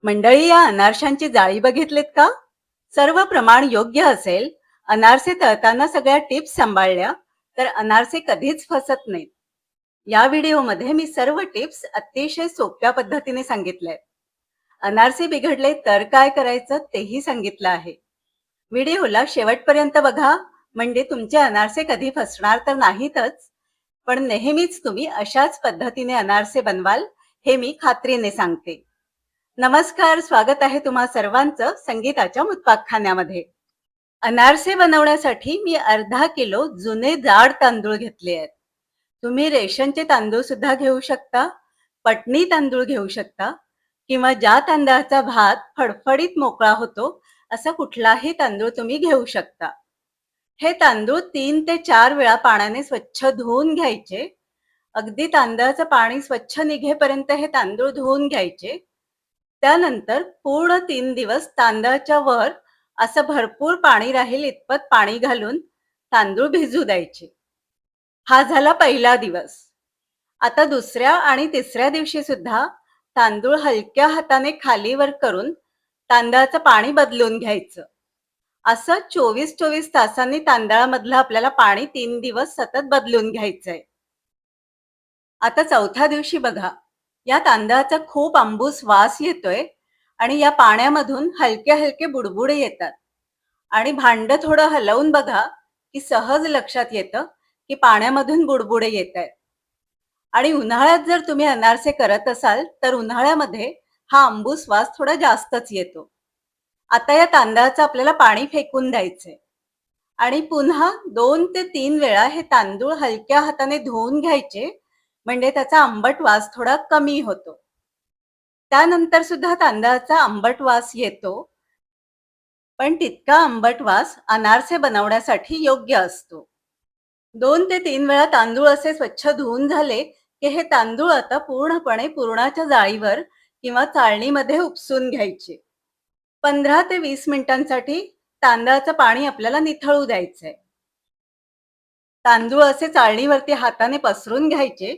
मंडळी, या अनारशांची जाळी बघितलीत का? सर्व प्रमाण योग्य असेल, अनारसे तळताना सगळ्या टिप्स सांभाळल्या तर अनारसे कधीच फसत नाहीत. या व्हिडिओमध्ये मी सर्व टिप्स अतिशय सोप्या पद्धतीने सांगितल्या. अनारसे बिघडले तर काय करायचं तेही सांगितलं आहे. व्हिडिओला शेवटपर्यंत बघा, म्हणजे तुमचे अनारसे कधी फसणार तर नाहीतच, पण नेहमीच तुम्ही अशाच पद्धतीने अनारसे बनवाल हे मी खात्रीने सांगते. नमस्कार, स्वागत आहे तुम्हा सर्वांचं संगीताच्या मुतपाकखान्यामध्ये. अनारसे बनवण्यासाठी मी अर्धा किलो जुने जाड तांदूळ घेतले आहेत. तुम्ही रेशनचे तांदूळ सुद्धा घेऊ शकता, पटणी तांदूळ घेऊ शकता, किंवा ज्या तांदळाचा भात फडफडीत मोकळा होतो असा कुठलाही तांदूळ तुम्ही घेऊ शकता. हे तांदूळ 3 ते 4 वेळा पाण्याने स्वच्छ धुवून घ्यायचे. अगदी तांदळाचं पाणी स्वच्छ निघेपर्यंत हे तांदूळ धुवून घ्यायचे. त्यानंतर पूर्ण 3 दिवस तांदळाच्या वर असं भरपूर पाणी राहील इतपत पाणी घालून तांदूळ भिजू द्यायचे. हा झाला पहिला दिवस. आता दुसऱ्या आणि तिसऱ्या दिवशी सुद्धा तांदूळ हलक्या हाताने खालीवर करून तांदळाचं पाणी बदलून घ्यायचं. असं 24-24 तासांनी तांदळामधलं आपल्याला पाणी 3 दिवस सतत बदलून घ्यायचंय. आता चौथ्या दिवशी बघा, या तांदळाचा खूप आंबूस वास येतोय आणि या पाण्यामधून हलके हलके बुडबुडे येतात. आणि भांड थोडं हलवून बघा की सहज लक्षात येतं की पाण्यामधून बुडबुडे येत आहेत. आणि उन्हाळ्यात जर तुम्ही अनारसे करत असाल तर उन्हाळ्यामध्ये हा आंबूस वास थोडा जास्तच येतो. आता या तांदळाचं आपल्याला पाणी फेकून द्यायचंय आणि पुन्हा 2 ते 3 वेळा हे तांदूळ हलक्या हाताने धुवून घ्यायचे, म्हणजे त्याचा आंबट वास थोडा कमी होतो. त्यानंतर सुद्धा तांदळाचा आंबट वास येतो, पण तितका आंबट वास अनारसे बनवण्यासाठी योग्य असतो. 2 ते 3 वेळा तांदूळ असे स्वच्छ धुवून झाले की हे तांदूळ आता पूर्णपणे पुरणाच्या जाळीवर किंवा चाळणीमध्ये उपसून घ्यायचे. 15 ते 20 मिनिटांसाठी तांदळाचं पाणी आपल्याला निथळू द्यायचंय. तांदूळ असे चाळणीवरती हाताने पसरून घ्यायचे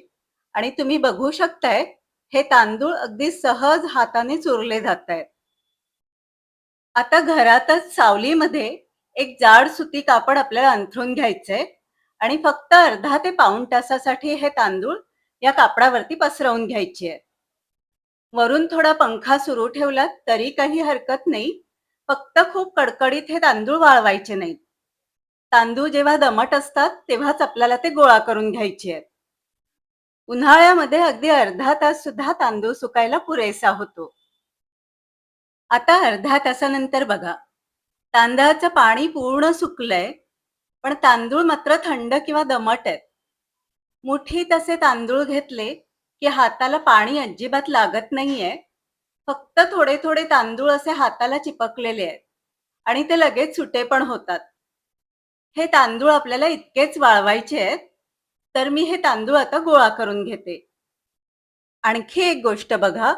आणि तुम्ही बघू शकताय, हे तांदूळ अगदी सहज हाताने चुरले जात आहेत. आता घरातच सावलीमध्ये एक जाड सुती कापड आपल्याला अंथरून घ्यायचंय आणि फक्त अर्धा ते पाऊण तासासाठी हे तांदूळ या कापडावरती पसरवून घ्यायचे आहे. वरून थोडा पंखा सुरू ठेवला तरी काही हरकत नाही, फक्त खूप कडकडीत हे तांदूळ वाळवायचे नाहीत. तांदूळ जेव्हा दमट असतात तेव्हाच आपल्याला ते गोळा करून घ्यायचे आहेत. उन्हाळ्यामध्ये अगदी अर्धा तास सुद्धा तांदूळ सुकायला पुरेसा होतो. आता अर्ध्या तासानंतर बघा, तांदळाचं पाणी पूर्ण सुकलंय, पण तांदूळ मात्र थंड किंवा दमट आहेत. मुठीत असे तांदूळ घेतले की हाताला पाणी अजिबात लागत नाहीये. फक्त थोडे थोडे तांदूळ असे हाताला चिपकलेले आहेत आणि ते लगेच सुटे पण होतात. हे तांदूळ आपल्याला इतकेच वाळवायचे आहेत. तर मी हे तांदूळ आता गोळा करून घेते. आणखी एक गोष्ट बघा,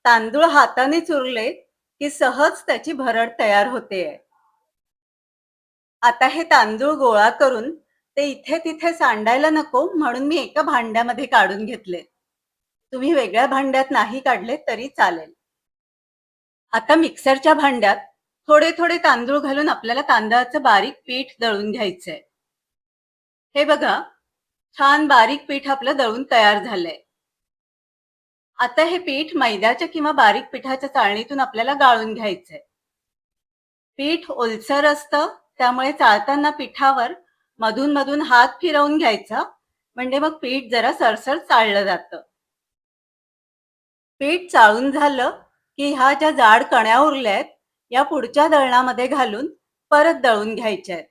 तांदूळ हाताने चुरले की सहज त्याची भरड तयार होते. आता हे तांदूळ गोळा करून ते इथे तिथे सांडायला नको म्हणून मी एका भांड्यामध्ये काढून घेतले. तुम्ही वेगळ्या भांड्यात नाही काढले तरी चालेल. आता मिक्सरच्या भांड्यात थोडे थोडे तांदूळ घालून आपल्याला तांदळाचं बारीक पीठ दळून घ्यायचंय. हे बघा, छान बारीक पीठ आपलं दळून तयार झालंय. आता हे पीठ मैद्याच्या किंवा बारीक पिठाच्या चाळणीतून आपल्याला गाळून घ्यायचंय. पीठ ओलसर असतं, त्यामुळे चाळताना पिठावर मधून मधून हात फिरवून घ्यायचा, म्हणजे मग पीठ जरा सरसर चाळलं जातं. पीठ चाळून झालं की ह्या ज्या जाड कण्या उरल्या आहेत या पुढच्या दळणामध्ये घालून परत दळून घ्यायच्या आहेत.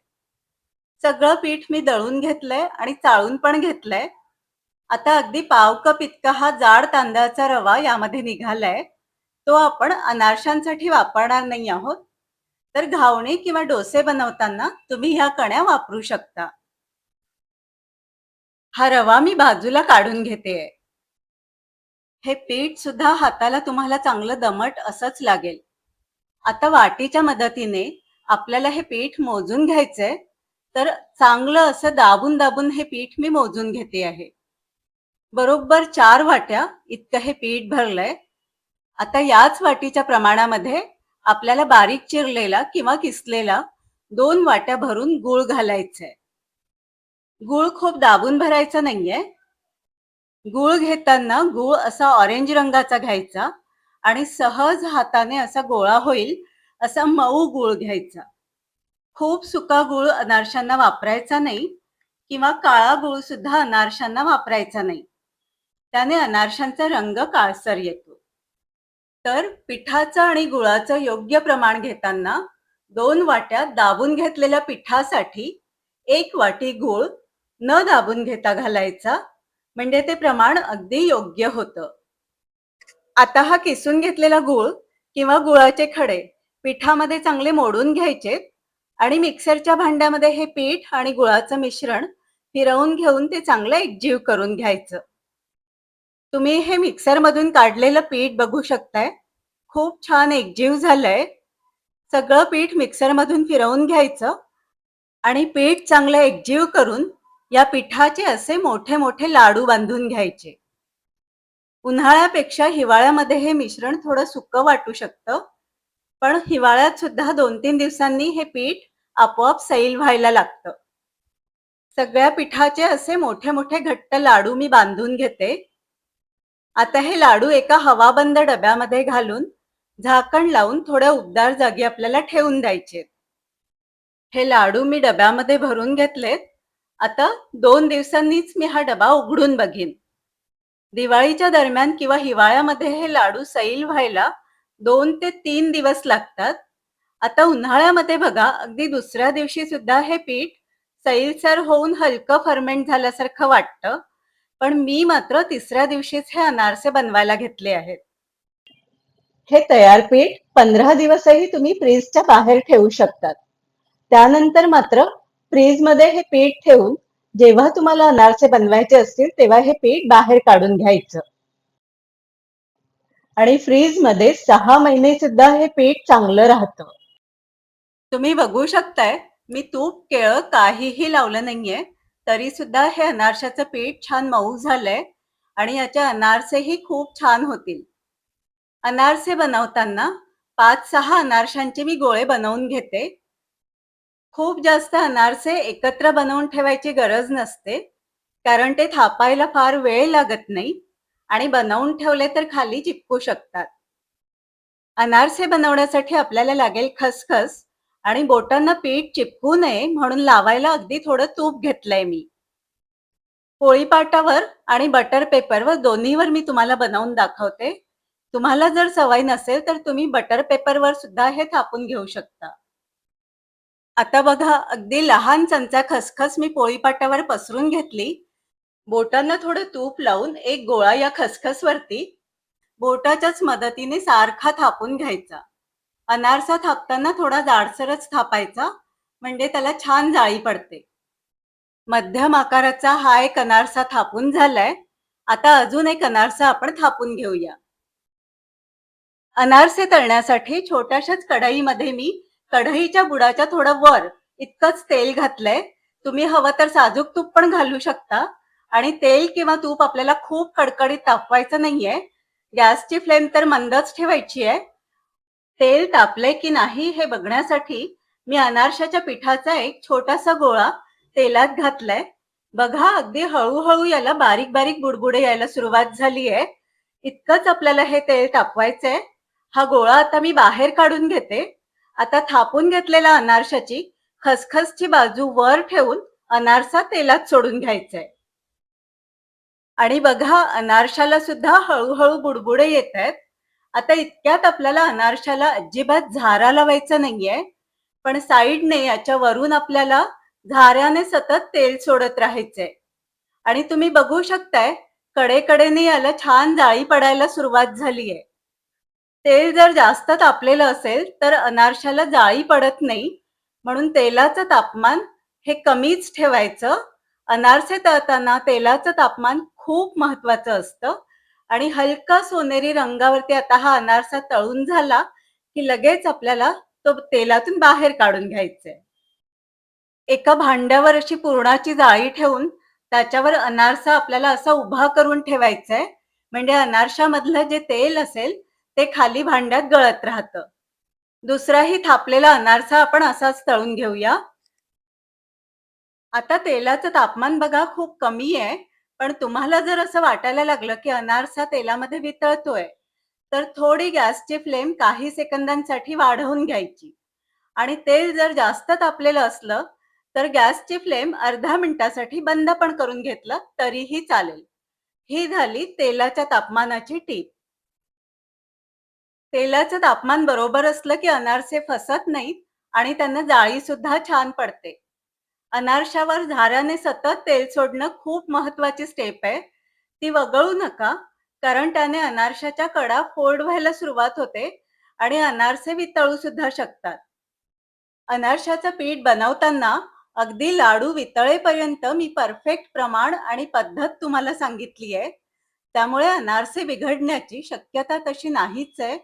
सगळं पीठ मी दळून घेतलंय आणि चाळून पण घेतलंय. आता अगदी पाव कप इतका हा जाड तांदळाचा रवा यामध्ये निघालाय. तो आपण अनारशांसाठी वापरणार नाही आहोत, तर घावणे किंवा डोसे बनवताना तुम्ही ह्या कण्या वापरू शकता. हा रवा मी बाजूला काढून घेते. हे पीठ सुद्धा हाताला तुम्हाला चांगलं दमट असंच लागेल. आता वाटीच्या मदतीने आपल्याला हे पीठ मोजून घ्यायचंय, तर चांगलं असं दाबून दाबून हे पीठ मी मोजून घेते आहे. बरोबर 4 वाट्या इतकं हे पीठ भरलंय. आता याच वाटीच्या प्रमाणामध्ये आपल्याला बारीक चिरलेला किंवा किसलेला 2 वाट्या भरून गूळ घालायचंय. गूळ खूप दाबून भरायचा नाहीये. गूळ घेताना गूळ असा ऑरेंज रंगाचा घ्यायचा आणि सहज हाताने असा गोळा होईल असा मऊ गूळ घ्यायचा. खूप सुका गूळ अनारशांना वापरायचा नाही किंवा काळा गूळ सुद्धा अनारशांना वापरायचा नाही. त्याने अनारशांचा रंग काळसर येतो. तर पिठाचं आणि गुळाचं योग्य प्रमाण घेताना 2 वाट्या दाबून घेतलेल्या पिठासाठी 1 वाटी गूळ न दाबून घेता घालायचा, म्हणजे ते प्रमाण अगदी योग्य होतं. आता हा किसून घेतलेला गूळ किंवा गुळाचे खडे पिठामध्ये चांगले मोडून घ्यायचे आणि मिक्सरच्या भांड्यामध्ये हे पीठ आणि गुळाचं मिश्रण फिरवून घेऊन ते चांगलं एकजीव करून घ्यायचं. तुम्ही हे मिक्सर मधून काढलेलं पीठ बघू शकताय. खूप छान एकजीव झालंय. सगळं पीठ मिक्सर मधून फिरवून घ्यायचं आणि पीठ चांगलं एकजीव करून या पिठाचे असे मोठे मोठे लाडू बांधून घ्यायचे. उन्हाळ्यापेक्षा हिवाळ्यामध्ये हे मिश्रण थोडं सुकं वाटू शकतं, पण हिवाळ्यात सुद्धा 2-3 दिवसांनी हे पीठ आपोआप सैल व्हायला लागतं. सगळ्या पिठाचे असे मोठे मोठे घट्ट लाडू मी बांधून घेते. आता हे लाडू एका हवाबंद डब्यामध्ये घालून झाकण लावून थोड्या उबदार जागी आपल्याला ठेवून द्यायचे. हे लाडू मी डब्यामध्ये भरून घेतलेत. आता 2 दिवसांनीच मी हा डबा उघडून बघीन. दिवाळीच्या दरम्यान किंवा हिवाळ्यामध्ये हे लाडू सैल व्हायला 2 ते 3 दिवस लागतात. आता उन्हाळ्यामध्ये बघा, अगदी दुसऱ्या दिवशी सुद्धा हे पीठ सैलसर होऊन हलकं फर्मेंट झाल्यासारखं वाटतं. पण मी मात्र तिसऱ्या दिवशीच हे अनारसे बनवायला घेतले आहेत. हे तयार पीठ 15 दिवसही तुम्ही फ्रीजच्या बाहेर ठेवू शकतात. त्यानंतर मात्र फ्रीजमध्ये हे पीठ ठेवून जेव्हा तुम्हाला अनारसे बनवायचे असतील तेव्हा हे पीठ बाहेर काढून घ्यायचं आणि फ्रीजमध्ये 6 महिने सुद्धा हे पीठ चांगलं राहतं. तुम्ही बघू शकताय, मी तूप केळं काहीही लावलं नाहीये, तरी सुद्धा हे अनारशाचं पीठ छान मऊ झालंय आणि याचे अनारसेही खूप छान होतील. अनारसे बनवताना 5-6 अनारशांचे मी गोळे बनवून घेते. खूप जास्त अनारसे एकत्र बनवून ठेवायची गरज नसते, कारण ते थापायला फार वेळ लागत नाही आणि बनवून ठेवले तर खाली चिपकू शकतात. अनारसे बनवण्यासाठी आपल्याला लागेल खसखस आणि बोटांना पीठ चिपकू नये म्हणून लावायला अगदी थोडं तूप घेतलंय मी. पोळीपाटावर आणि बटर पेपरवर दोन्हीवर मी तुम्हाला बनवून दाखवते. तुम्हाला जर सवय नसेल तर तुम्ही बटर पेपरवर सुद्धा हे थापून घेऊ शकता. आता बघा, अगदी लहान चमचा खसखस मी पोळीपाटावर पसरून घेतली. बोटांना थोडं तूप लावून एक गोळा या खसखसवरती बोटाच्याच मदतीने सारखा थापून घ्यायचा. अनारसा थापताना थोडा जाडसरच थापायचा, म्हणजे त्याला छान जाळी पडते. मध्यम आकाराचा हा एक अनारसा थापून झालाय. आता अजून एक अनारसा आपण थापून घेऊया. अनारसे तळण्यासाठी छोट्याशाच कढईमध्ये मी कढईच्या बुडाच्या थोडं वर इतकंच तेल घातलंय. तुम्ही हवं तर साजूक तूप पण घालू शकता आणि तेल किंवा तूप आपल्याला खूप कडकडीत तापवायचं नाहीये. गॅसची फ्लेम तर मंदच ठेवायची आहे. तेल तापले की नाही हे बघण्यासाठी मी अनारशाच्या पिठाचा एक छोटासा गोळा तेलात घातलाय. बघा, अगदी हळूहळू याला बारीक बारीक बुडबुडे यायला सुरुवात झाली आहे. इतकंच आपल्याला हे तेल तापवायचंय. हा गोळा आता मी बाहेर काढून घेते. आता थापून घेतलेल्या अनारशाची खसखसची बाजू वर ठेवून अनारसा तेलात सोडून घ्यायचंय आणि बघा, अनारशाला सुद्धा हळूहळू बुडबुडे येत आहेत. आता इतक्यात आपल्याला अनारशाला अजिबात झारा लावायचा नाहीये, पण साईडने याच्या वरून आपल्याला झाऱ्याने सतत तेल सोडत राहायचंय आणि तुम्ही बघू शकताय, कडेकडेने याला छान जाळी पडायला सुरुवात झालीये. तेल जर जास्त तापलेलं असेल तर अनारशाला जाळी पडत नाही, म्हणून तेलाचं तापमान हे कमीच ठेवायचं. अनारसे तळताना तेलाचं तापमान खूप महत्वाचं असतं आणि हलका सोनेरी रंगावरती आता हा अनारसा तळून झाला की लगेच आपल्याला तो तेलातून बाहेर काढून घ्यायचा. एका भांड्यावर अशी पुरणाची जाळी ठेवून त्याच्यावर अनारसा आपल्याला असा उभा करून ठेवायचा आहे, म्हणजे अनारशामधलं जे तेल असेल ते खाली भांड्यात गळत राहतं. दुसराही थापलेला अनारसा आपण असाच तळून घेऊया. आता तेलाचं तापमान बघा खूप कमी आहे, पण तुम्हाला जर असं वाटायला लागलं की अनारसा तेलामध्ये वितळतोय, तर थोडी गॅसची फ्लेम काही सेकंदांसाठी वाढवून घ्यायची. आणि तेल जर जास्त तापलेलं असलं, तर गॅसची फ्लेम अर्ध्या मिनिटासाठी बंद पण करून घेतलं तरीही चालेल. ही झाली तेलाच्या तापमानाची टीप. तेलाचं तापमान बरोबर असलं की अनारसे फसत नाहीत आणि त्यांना जाळी सुद्धा छान पडते. अनारशावर झाऱ्याने सतत तेल सोडणं खूप महत्वाची स्टेप आहे. ती वगळू नका, कारण त्याने अनारशाच्या कडा फोल्ड व्हायला सुरुवात होते आणि अनारसे वितळू सुद्धा शकतात. अनारशाचं पीठ बनवताना अगदी लाडू वितळेपर्यंत मी परफेक्ट प्रमाण आणि पद्धत तुम्हाला सांगितली आहे. त्यामुळे अनारसे बिघडण्याची शक्यता तशी नाहीच आहे.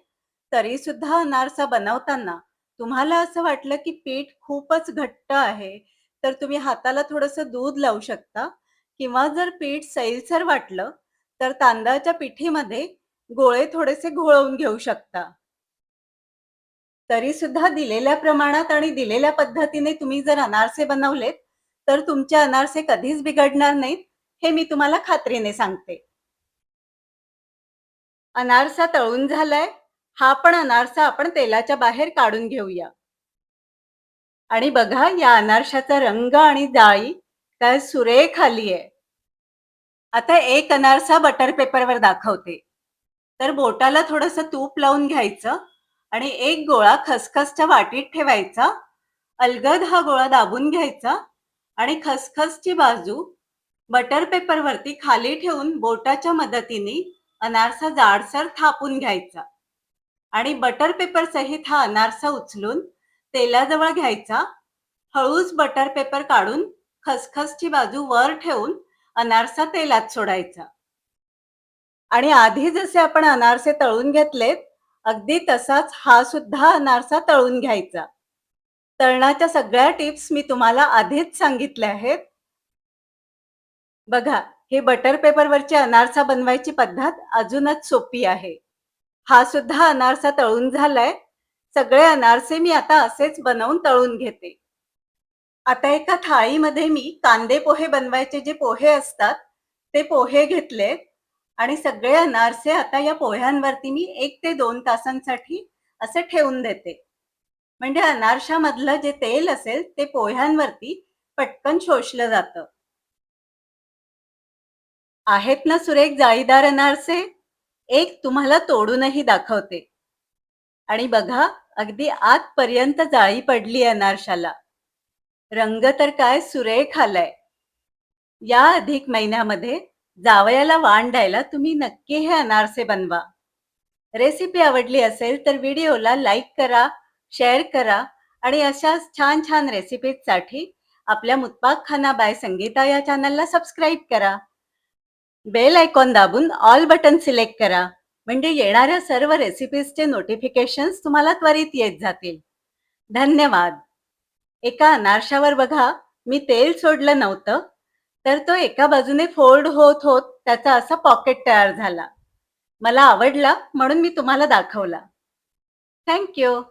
तरी सुद्धा अनारसा बनवताना तुम्हाला असं वाटलं की पीठ खूपच घट्ट आहे, तर तुम्ही हाताला थोडंसं दूध लावू शकता, किंवा जर पीठ सैलसर वाटलं तर तांदळाच्या पिठीमध्ये गोळे थोडेसे घोळवून घेऊ शकता. तरी सुद्धा दिलेल्या प्रमाणात आणि दिलेल्या पद्धतीने तुम्ही जर अनारसे बनवलेत, तर तुमचे अनारसे कधीच बिघडणार नाहीत, हे मी तुम्हाला खात्रीने सांगते. अनारसा तळून झालाय. हा पण अनारसा आपण तेलाच्या बाहेर काढून घेऊया. आणि बघा, या अनारशाचा रंग आणि जाळी काय सुरेख आली आहे. आता एक अनारसा बटर पेपरवर दाखवते. तर बोटाला थोडंसं तूप लावून घ्यायचं आणि एक गोळा खसखसच्या वाटीत ठेवायचा. अलगद हा गोळा दाबून घ्यायचा आणि खसखसची बाजू बटर पेपरवरती खाली ठेवून बोटाच्या मदतीने अनारसा जाडसर थापून घ्यायचा. आणि बटर पेपर सहित हा अनारसा उचलून तेलाजवळ घ्यायचा. हळूच बटर पेपर काढून खसखसची बाजू वर ठेवून अनारसा तेलात सोडायचा. आणि आधी जसे आपण अनारसे तळून घेतलेत, अगदी तसाच हा सुद्धा अनारसा तळून घ्यायचा. तळणाच्या सगळ्या टिप्स मी तुम्हाला आधीच सांगितल्या आहेत. बघा, हे बटर पेपरवरची अनारसा बनवायची पद्धत अजूनच सोपी आहे. हा सुद्धा अनारसा तळून झालाय. सगळे अनारसे मी आता असेच बनवून तळून घेते. आता एका थाळीमध्ये मी कांदे पोहे बनवायचे जे पोहे असतात, ते पोहे घेतलेत आणि सगळे अनारसे आता या पोह्यांवरती मी 1 ते 2 तासांसाठी असं ठेवून देते. म्हणजे अनारशामधलं जे तेल असेल ते पोह्यांवरती पटकन शोषलं जातं. आहेत ना सुरेख जाळीदार अनारसे? एक तुम्हाला तोडूनही दाखवते. आणि बघा, अगदी आतपर्यंत जाळी पडली अनारशाला. रंग तर काय सुरेख आलाय. या अधिक महिन्यामध्ये जावयाला वाण द्यायला तुम्ही नक्की हे अनारसे बनवा. रेसिपी आवडली असेल तर व्हिडिओला लाईक करा, शेअर करा आणि अशाच छान छान रेसिपीजसाठी आपल्या मुत्पाक खाना बाय संगीता या चॅनलला सबस्क्राईब करा. बेल आयकॉन दाबून ऑल बटन सिलेक्ट करा, म्हणजे येणाऱ्या सर्व रेसिपीजचे नोटिफिकेशन्स तुम्हाला त्वरित येत जातील. धन्यवाद. एका अनारशावर बघा, मी तेल सोडलं नव्हतं, तर तो एका बाजूने फोल्ड होत होत त्याचा असा पॉकेट तयार झाला. मला आवडला म्हणून मी तुम्हाला दाखवला. Thank you.